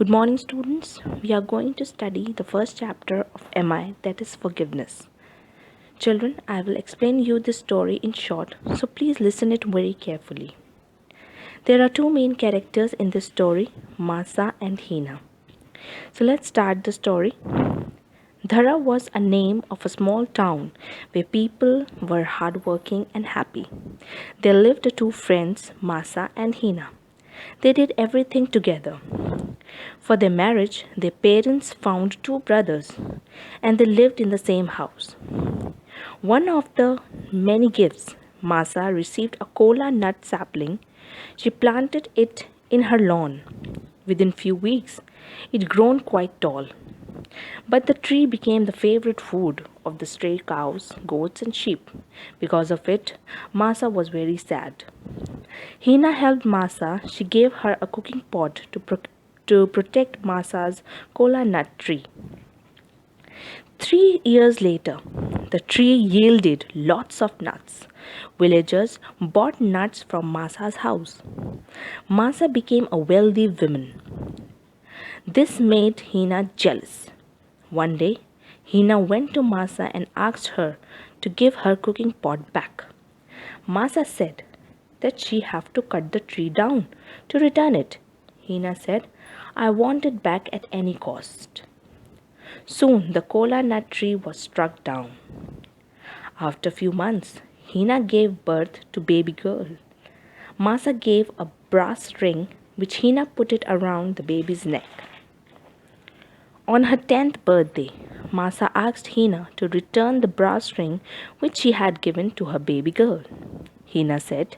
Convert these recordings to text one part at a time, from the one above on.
Good morning, students. We are going to study the first chapter of MI, that is forgiveness. Children, I will explain you this story in short, so please listen it very carefully. There are two main characters in this story, Masa and Hina. So let's start the story. Dhara was a name of a small town where people were hardworking and happy. There lived two friends, Masa and Hina. They did everything together. For their marriage, their parents found two brothers and they lived in the same house. One of the many gifts, Masa received a kola nut sapling. She planted it in her lawn. Within few weeks, it grown quite tall. But the tree became the favorite food of the stray cows, goats, and sheep. Because of it, Masa was very sad. Hina helped Masa. She gave her a cooking pot to protect Masa's kola nut tree. 3 years later, the tree yielded lots of nuts. Villagers bought nuts from Masa's house. Masa became a wealthy woman. This made Hina jealous. One day, Hina went to Masa and asked her to give her cooking pot back. Masa said that she have to cut the tree down to return it. Hina said, I want it back at any cost. Soon the kola nut tree was struck down. After few months, Hina gave birth to baby girl. Masa gave a brass ring which Hina put it around the baby's neck. On her 10th birthday, Masa asked Hina to return the brass ring which she had given to her baby girl. Hina said,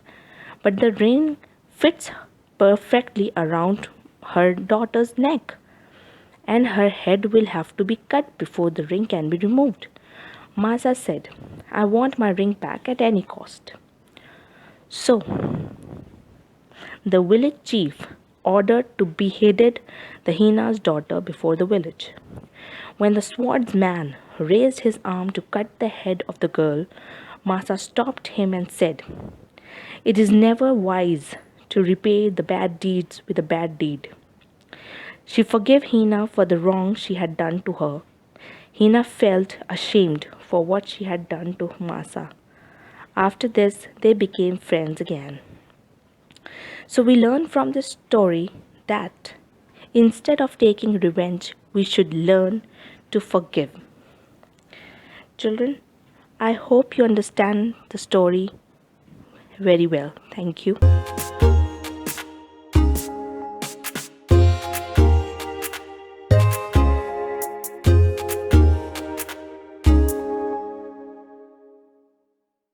but the ring fits perfectly around her daughter's neck, and her head will have to be cut before the ring can be removed. Masa said, I want my ring back at any cost. So, the village chief ordered to beheaded the Hina's daughter before the village. When the swordsman raised his arm to cut the head of the girl, Masa stopped him and said, it is never wise to repay the bad deeds with a bad deed. She forgave Hina for the wrong she had done to her. Hina felt ashamed for what she had done to Masa. After this, they became friends again. So we learn from this story that instead of taking revenge, we should learn to forgive. Children, I hope you understand the story very well. Thank you.